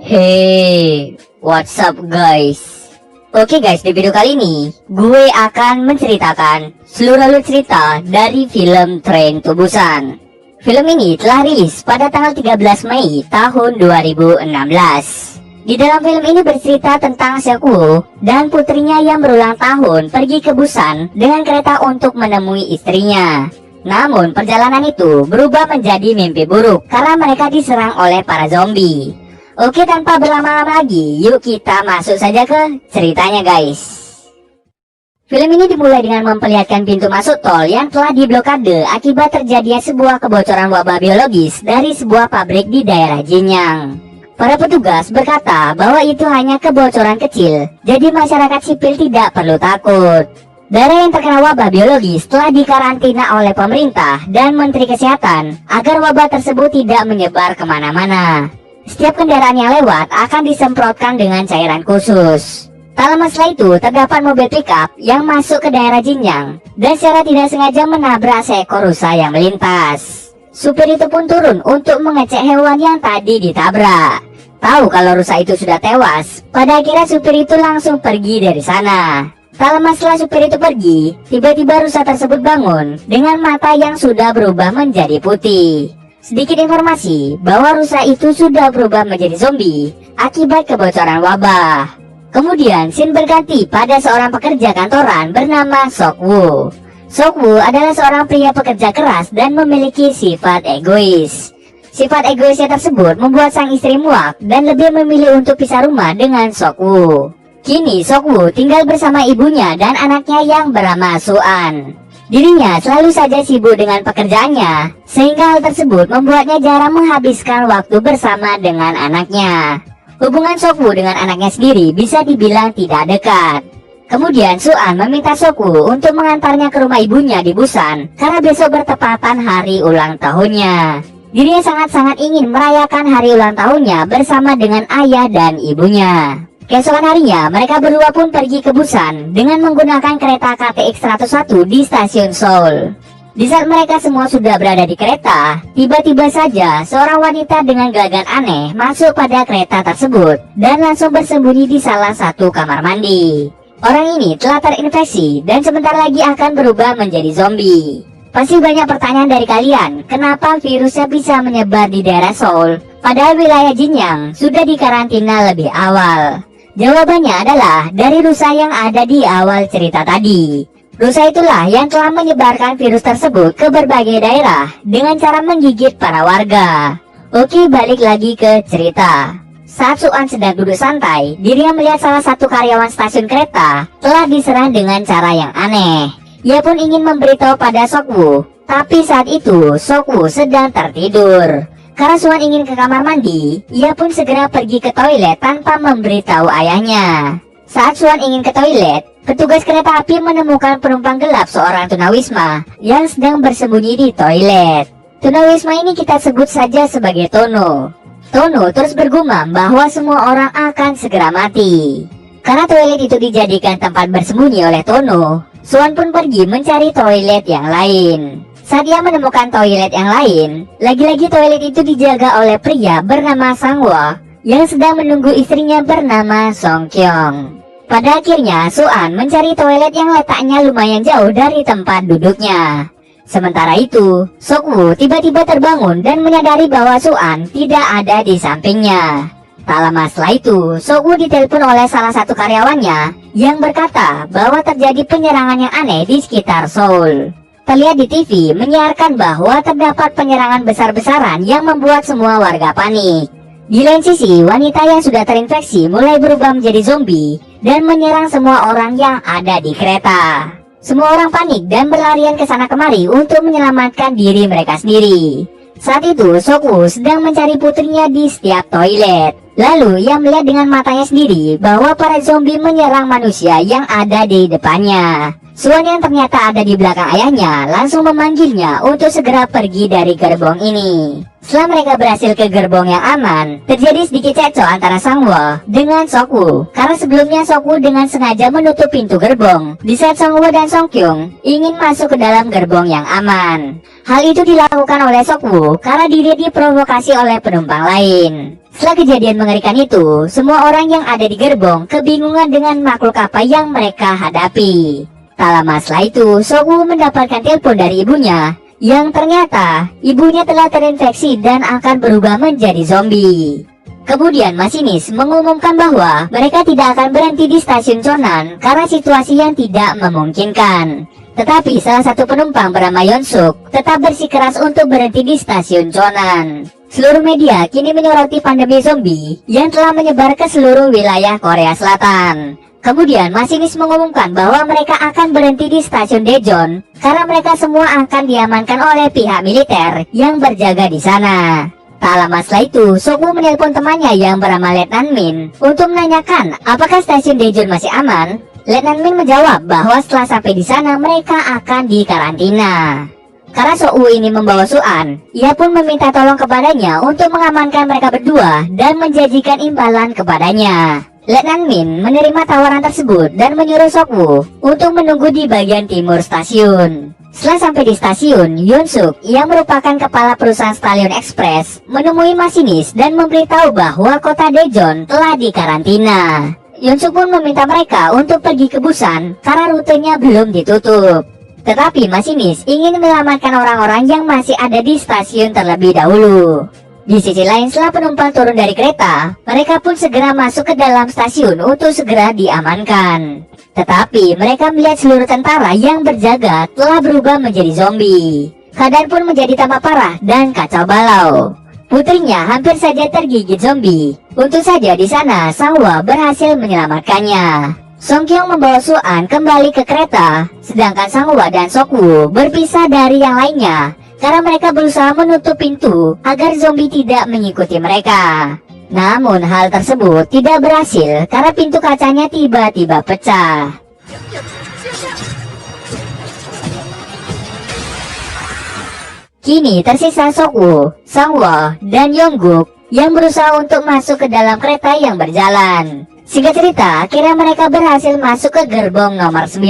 Hey, what's up guys? Oke guys, di video kali ini gue akan menceritakan seluruh alur cerita dari film Train to Busan. Film ini telah rilis pada tanggal 13 Mei tahun 2016. Di dalam film ini bercerita tentang Seok-woo dan putrinya yang berulang tahun pergi ke Busan dengan kereta untuk menemui istrinya. Namun perjalanan itu berubah menjadi mimpi buruk karena mereka diserang oleh para zombie. Oke, tanpa berlama-lama lagi, yuk kita masuk saja ke ceritanya guys. Film ini dimulai dengan memperlihatkan pintu masuk tol yang telah diblokade akibat terjadinya sebuah kebocoran wabah biologis dari sebuah pabrik di daerah Jinyang. Para petugas berkata bahwa itu hanya kebocoran kecil, jadi masyarakat sipil tidak perlu takut. Daerah yang terkena wabah biologis telah dikarantina oleh pemerintah dan Menteri Kesehatan agar wabah tersebut tidak menyebar kemana-mana. Setiap kendaraan yang lewat akan disemprotkan dengan cairan khusus. Tak lama setelah itu terdapat mobil pickup yang masuk ke daerah Jinyang dan secara tidak sengaja menabrak seekor rusa yang melintas. Supir itu pun turun untuk mengecek hewan yang tadi ditabrak. Tahu kalau rusa itu sudah tewas, pada akhirnya supir itu langsung pergi dari sana. Tak lama setelah supir itu pergi, tiba-tiba rusa tersebut bangun dengan mata yang sudah berubah menjadi putih. Sedikit informasi bahwa rusa itu sudah berubah menjadi zombie akibat kebocoran wabah. Kemudian scene berganti pada seorang pekerja kantoran bernama Seok-woo. Seok-woo adalah seorang pria pekerja keras dan memiliki sifat egois. Sifat egoisnya tersebut membuat sang istri muak dan lebih memilih untuk pisah rumah dengan Seok-woo. Kini Seok-woo tinggal bersama ibunya dan anaknya yang bernama Suan. Dirinya selalu saja sibuk dengan pekerjaannya, sehingga hal tersebut membuatnya jarang menghabiskan waktu bersama dengan anaknya. Hubungan Seok-woo dengan anaknya sendiri bisa dibilang tidak dekat. Kemudian Suan meminta Seok-woo untuk mengantarnya ke rumah ibunya di Busan, karena besok bertepatan hari ulang tahunnya. Dirinya sangat-sangat ingin merayakan hari ulang tahunnya bersama dengan ayah dan ibunya. Keesokan harinya, mereka berdua pun pergi ke Busan dengan menggunakan kereta KTX 101 di stasiun Seoul. Di saat mereka semua sudah berada di kereta, tiba-tiba saja seorang wanita dengan gelagat aneh masuk pada kereta tersebut dan langsung bersembunyi di salah satu kamar mandi. Orang ini telah terinfeksi dan sebentar lagi akan berubah menjadi zombie. Pasti banyak pertanyaan dari kalian, kenapa virusnya bisa menyebar di daerah Seoul, padahal wilayah Jinyang sudah dikarantina lebih awal. Jawabannya adalah dari rusa yang ada di awal cerita tadi. Rusa itulah yang telah menyebarkan virus tersebut ke berbagai daerah dengan cara menggigit para warga. Oke, balik lagi ke cerita. Saat Suan sedang duduk santai, dirinya melihat salah satu karyawan stasiun kereta telah diserang dengan cara yang aneh. Ia pun ingin memberitahu pada Seok-woo, tapi saat itu Seok-woo sedang tertidur. Karena Suan ingin ke kamar mandi, ia pun segera pergi ke toilet tanpa memberitahu ayahnya. Saat Suan ingin ke toilet, petugas kereta api menemukan penumpang gelap seorang tunawisma yang sedang bersembunyi di toilet. Tunawisma ini kita sebut saja sebagai Tono. Tono terus bergumam bahwa semua orang akan segera mati. Karena toilet itu dijadikan tempat bersembunyi oleh Tono, Suan pun pergi mencari toilet yang lain. Saat ia menemukan toilet yang lain, lagi-lagi toilet itu dijaga oleh pria bernama Sang-woo yang sedang menunggu istrinya bernama Song-kyung. Pada akhirnya, Suan mencari toilet yang letaknya lumayan jauh dari tempat duduknya. Sementara itu, Seok-woo tiba-tiba terbangun dan menyadari bahwa Suan tidak ada di sampingnya. Tak lama setelah itu, Seok-woo ditelepon oleh salah satu karyawannya yang berkata bahwa terjadi penyerangan yang aneh di sekitar Seoul. Terlihat di TV menyiarkan bahwa terdapat penyerangan besar-besaran yang membuat semua warga panik. Di lain sisi, wanita yang sudah terinfeksi mulai berubah menjadi zombie dan menyerang semua orang yang ada di kereta. Semua orang panik dan berlarian ke sana kemari untuk menyelamatkan diri mereka sendiri. Saat itu, Seok-woo sedang mencari putrinya di setiap toilet. Lalu ia melihat dengan matanya sendiri bahwa para zombie menyerang manusia yang ada di depannya. Suan yang ternyata ada di belakang ayahnya langsung memanggilnya untuk segera pergi dari gerbong ini. Setelah mereka berhasil ke gerbong yang aman, terjadi sedikit cekcok antara Sang-woo dengan Seok-woo. Karena sebelumnya Seok-woo dengan sengaja menutup pintu gerbong di saat Sang-woo dan Song-kyung ingin masuk ke dalam gerbong yang aman. Hal itu dilakukan oleh Seok-woo karena dirinya diprovokasi oleh penumpang lain. Setelah kejadian mengerikan itu, semua orang yang ada di gerbong kebingungan dengan makhluk apa yang mereka hadapi. Tak lama setelah itu, Sokwu mendapatkan telepon dari ibunya, yang ternyata ibunya telah terinfeksi dan akan berubah menjadi zombie. Kemudian masinis mengumumkan bahwa mereka tidak akan berhenti di stasiun Chonan karena situasi yang tidak memungkinkan. Tetapi salah satu penumpang bernama Yonsuk tetap bersikeras untuk berhenti di stasiun Chonan. Seluruh media kini menyoroti pandemi zombie yang telah menyebar ke seluruh wilayah Korea Selatan. Kemudian masinis mengumumkan bahwa mereka akan berhenti di stasiun Daejeon karena mereka semua akan diamankan oleh pihak militer yang berjaga di sana. Tak lama setelah itu, Sokwu menelpon temannya yang bernama Letnan Min untuk menanyakan apakah stasiun Daejeon masih aman. Letnan Min menjawab bahwa setelah sampai di sana mereka akan dikarantina. Karena Sokwu ini membawa Suan, ia pun meminta tolong kepadanya untuk mengamankan mereka berdua dan menjanjikan imbalan kepadanya. Letnan Min menerima tawaran tersebut dan menyuruh Sokwu untuk menunggu di bagian timur stasiun. Setelah sampai di stasiun, Yonsuk yang merupakan kepala perusahaan Stallion Express menemui masinis dan memberitahu bahwa kota Daejeon telah dikarantina. Yonsuk pun meminta mereka untuk pergi ke Busan karena rutenya belum ditutup. Tetapi masinis ingin menyelamatkan orang-orang yang masih ada di stasiun terlebih dahulu. Di sisi lain, setelah penumpang turun dari kereta, mereka pun segera masuk ke dalam stasiun untuk segera diamankan. Tetapi mereka melihat seluruh tentara yang berjaga telah berubah menjadi zombie. Keadaan pun menjadi tambah parah dan kacau balau. Putrinya hampir saja tergigit zombie. Untung saja di sana Sangwa berhasil menyelamatkannya. Songkyong membawa Suan kembali ke kereta, sedangkan Sangwa dan Sokwu berpisah dari yang lainnya karena mereka berusaha menutup pintu agar zombie tidak mengikuti mereka. Namun hal tersebut tidak berhasil karena pintu kacanya tiba-tiba pecah. Kini tersisa Sokwu, Sangwa, dan Yongguk yang berusaha untuk masuk ke dalam kereta yang berjalan. Singkat cerita, akhirnya mereka berhasil masuk ke gerbong nomor 9.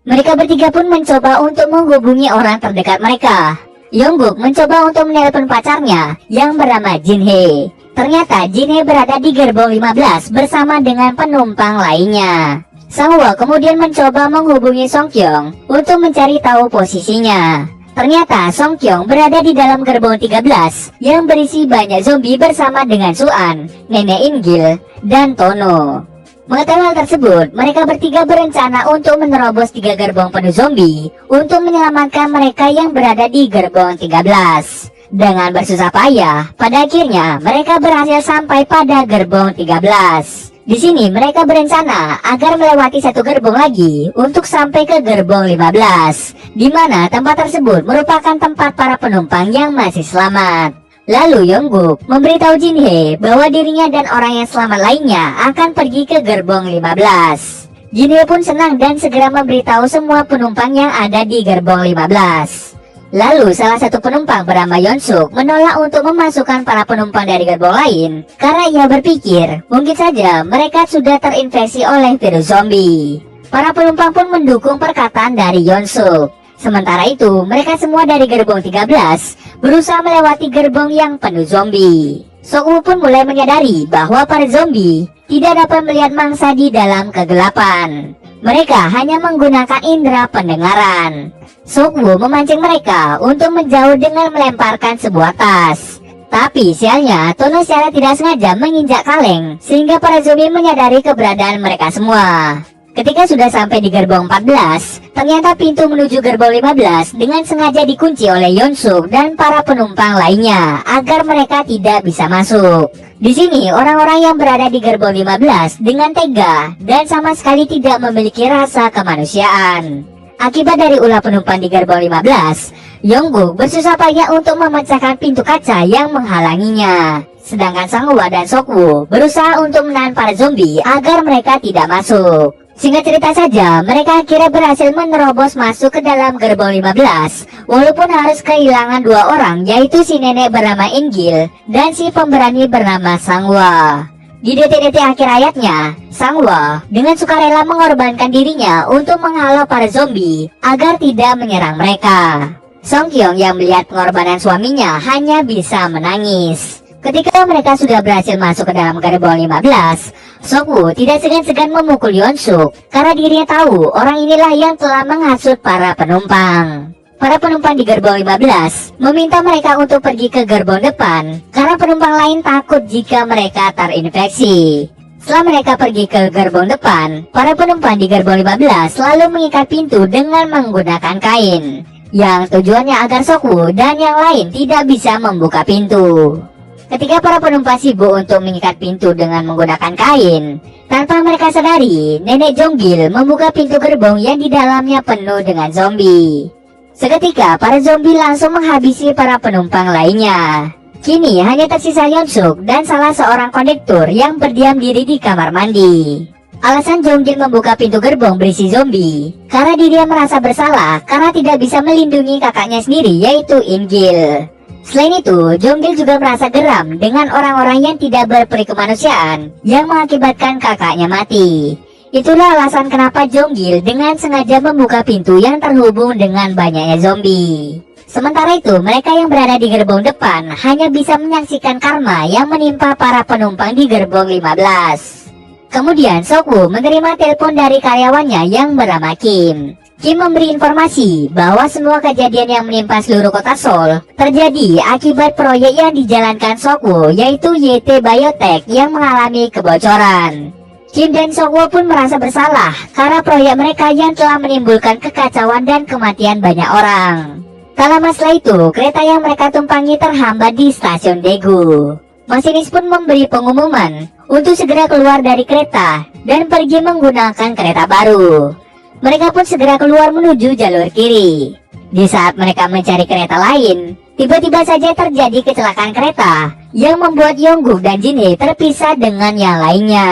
Mereka bertiga pun mencoba untuk menghubungi orang terdekat mereka. Yongguk mencoba untuk menelpon pacarnya yang bernama Jinhye. Ternyata Jinhye berada di gerbong 15 bersama dengan penumpang lainnya. Sangwa kemudian mencoba menghubungi Songkyong untuk mencari tahu posisinya. Ternyata Songkyong berada di dalam gerbong 13 yang berisi banyak zombie bersama dengan Suan, Nenek Ingil, dan Tono. Mengetahui hal tersebut, mereka bertiga berencana untuk menerobos 3 gerbong penuh zombie untuk menyelamatkan mereka yang berada di gerbong 13. Dengan bersusah payah, pada akhirnya mereka berhasil sampai pada gerbong 13. Di sini mereka berencana agar melewati satu gerbong lagi untuk sampai ke gerbong 15, di mana tempat tersebut merupakan tempat para penumpang yang masih selamat. Lalu Yongguk memberitahu Jinhye bahwa dirinya dan orang yang selamat lainnya akan pergi ke gerbong 15. Jinhye pun senang dan segera memberitahu semua penumpang yang ada di gerbong 15. Lalu salah satu penumpang bernama Yonsuk menolak untuk memasukkan para penumpang dari gerbong lain karena ia berpikir mungkin saja mereka sudah terinfeksi oleh virus zombie. Para penumpang pun mendukung perkataan dari Yonsuk. Sementara itu mereka semua dari gerbong 13 berusaha melewati gerbong yang penuh zombie. Sokwu pun mulai menyadari bahwa para zombie tidak dapat melihat mangsa di dalam kegelapan. Mereka hanya menggunakan indera pendengaran. Sokwu memancing mereka untuk menjauh dengan melemparkan sebuah tas. Tapi sialnya, Tono secara tidak sengaja menginjak kaleng sehingga para zombie menyadari keberadaan mereka semua. Ketika sudah sampai di gerbong 14, ternyata pintu menuju gerbong 15 dengan sengaja dikunci oleh Yonsuk dan para penumpang lainnya agar mereka tidak bisa masuk. Di sini orang-orang yang berada di gerbong 15 dengan tega dan sama sekali tidak memiliki rasa kemanusiaan. Akibat dari ulah penumpang di gerbong 15, Yongguk bersusah payah untuk memecahkan pintu kaca yang menghalanginya. Sedangkan Sangwa dan Sokwu berusaha untuk menahan para zombie agar mereka tidak masuk. Singkat cerita saja, mereka akhirnya berhasil menerobos masuk ke dalam gerbong 15, walaupun harus kehilangan 2 orang, yaitu si nenek bernama Ingil dan si pemberani bernama Sangwa. Di detik-detik akhir hayatnya, Sangwa dengan sukarela mengorbankan dirinya untuk menghalau para zombie agar tidak menyerang mereka. Song Kyung yang melihat pengorbanan suaminya hanya bisa menangis. Ketika mereka sudah berhasil masuk ke dalam gerbong 15, Sok-woo tidak segan-segan memukul Yeon-suk karena dirinya tahu orang inilah yang telah menghasut para penumpang. Para penumpang di gerbong 15 meminta mereka untuk pergi ke gerbong depan karena penumpang lain takut jika mereka terinfeksi. Setelah mereka pergi ke gerbong depan, para penumpang di gerbong 15 lalu mengikat pintu dengan menggunakan kain, yang tujuannya agar Sok-woo dan yang lain tidak bisa membuka pintu. Ketika para penumpang sibuk untuk mengikat pintu dengan menggunakan kain, tanpa mereka sadari, Nenek Jonggil membuka pintu gerbong yang di dalamnya penuh dengan zombie. Seketika para zombie langsung menghabisi para penumpang lainnya. Kini hanya tersisa Yeon-suk dan salah seorang kondektur yang berdiam diri di kamar mandi. Alasan Jonggil membuka pintu gerbong berisi zombie karena dirinya merasa bersalah karena tidak bisa melindungi kakaknya sendiri, yaitu In-gil. Selain itu, Jonggil juga merasa geram dengan orang-orang yang tidak berperi kemanusiaan yang mengakibatkan kakaknya mati. Itulah alasan kenapa Jonggil dengan sengaja membuka pintu yang terhubung dengan banyaknya zombie. Sementara itu, mereka yang berada di gerbong depan hanya bisa menyaksikan karma yang menimpa para penumpang di gerbong 15. Kemudian Sok-woo menerima telepon dari karyawannya yang bernama Kim. Kim memberi informasi bahwa semua kejadian yang menimpa seluruh kota Seoul terjadi akibat proyek yang dijalankan Sok-woo, yaitu YT Biotech yang mengalami kebocoran. Kim dan Sok-woo pun merasa bersalah karena proyek mereka yang telah menimbulkan kekacauan dan kematian banyak orang. Tak lama setelah itu, kereta yang mereka tumpangi terhambat di stasiun Daegu. Masinis pun memberi pengumuman untuk segera keluar dari kereta dan pergi menggunakan kereta baru. Mereka pun segera keluar menuju jalur kiri. Di saat mereka mencari kereta lain, tiba-tiba saja terjadi kecelakaan kereta yang membuat Yongguk dan Jinhae terpisah dengan yang lainnya.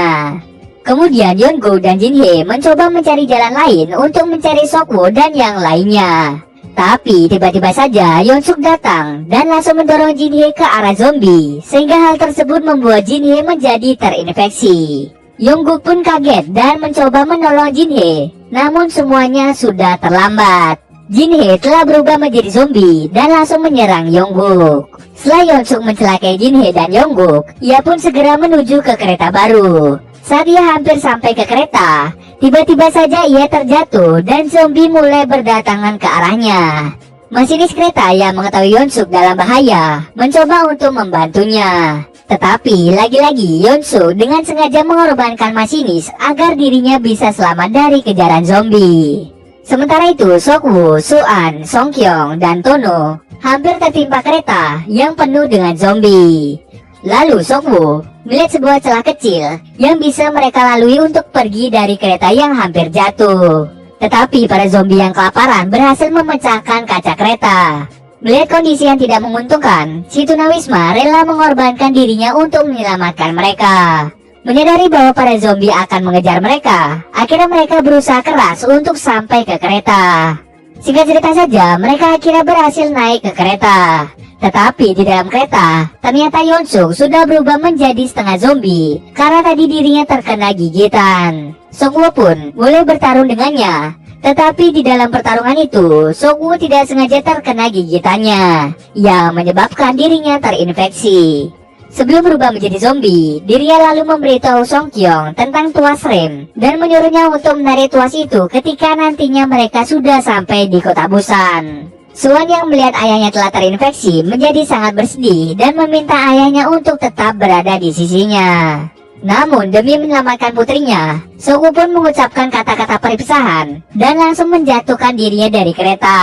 Kemudian Yeongguk dan Jinhae mencoba mencari jalan lain untuk mencari Sok-woo dan yang lainnya. Tapi tiba-tiba saja Yeon-suk datang dan langsung mendorong Jinhae ke arah zombie, sehingga hal tersebut membuat Jinhae menjadi terinfeksi. Yeongguk pun kaget dan mencoba menolong Jinhae, namun semuanya sudah terlambat. Jinhae telah berubah menjadi zombie dan langsung menyerang Yeongguk. Setelah Yeon-suk mencelakai Jinhae dan Yeongguk, ia pun segera menuju ke kereta baru. Saat ia hampir sampai ke kereta, tiba-tiba saja ia terjatuh dan zombie mulai berdatangan ke arahnya. Masinis kereta yang mengetahui Yeon-suk dalam bahaya mencoba untuk membantunya. Tetapi lagi-lagi Yeon-suk dengan sengaja mengorbankan masinis agar dirinya bisa selamat dari kejaran zombie. Sementara itu, Sok-woo, Su-an, Song Kyung, dan Tono hampir tertimpa kereta yang penuh dengan zombie. Lalu Sok-woo melihat sebuah celah kecil yang bisa mereka lalui untuk pergi dari kereta yang hampir jatuh. Tetapi para zombie yang kelaparan berhasil memecahkan kaca kereta. Melihat kondisi yang tidak menguntungkan, si tunawisma rela mengorbankan dirinya untuk menyelamatkan mereka. Menyadari bahwa para zombie akan mengejar mereka, akhirnya mereka berusaha keras untuk sampai ke kereta. Singkat cerita saja, mereka akhirnya berhasil naik ke kereta. Tetapi di dalam kereta, ternyata Yeon-suk sudah berubah menjadi setengah zombie karena tadi dirinya terkena gigitan. Sok-woo pun mulai bertarung dengannya. Tetapi di dalam pertarungan itu, Sok-woo tidak sengaja terkena gigitannya, yang menyebabkan dirinya terinfeksi. Sebelum berubah menjadi zombie, dirinya lalu memberitahu Song Kyung tentang tuas rem dan menyuruhnya untuk menarik tuas itu ketika nantinya mereka sudah sampai di kota Busan. Su-an yang melihat ayahnya telah terinfeksi menjadi sangat bersedih dan meminta ayahnya untuk tetap berada di sisinya. Namun demi menyelamatkan putrinya, Sok-woo pun mengucapkan kata-kata perpisahan dan langsung menjatuhkan dirinya dari kereta.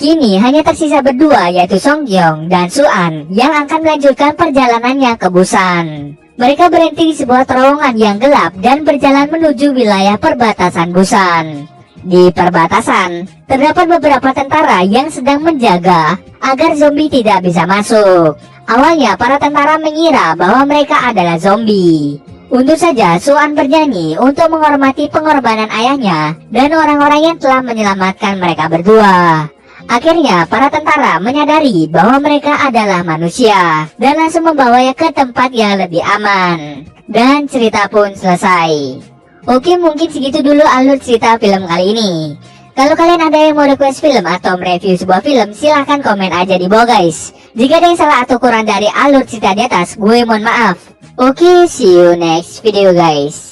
Kini hanya tersisa berdua, yaitu Song Kyung dan Su-an yang akan melanjutkan perjalanannya ke Busan. Mereka berhenti di sebuah terowongan yang gelap dan berjalan menuju wilayah perbatasan Busan. Di perbatasan, terdapat beberapa tentara yang sedang menjaga agar zombie tidak bisa masuk. Awalnya para tentara mengira bahwa mereka adalah zombie. Untung saja Su-an bernyanyi untuk menghormati pengorbanan ayahnya dan orang-orang yang telah menyelamatkan mereka berdua. Akhirnya para tentara menyadari bahwa mereka adalah manusia dan langsung membawanya ke tempat yang lebih aman. Dan cerita pun selesai. Oke, mungkin segitu dulu alur cerita film kali ini. Kalau kalian ada yang mau request film atau mereview sebuah film, silahkan komen aja di bawah guys. Jika ada yang salah atau kurang dari alur cerita di atas, gue mohon maaf. Oke, see you next video guys.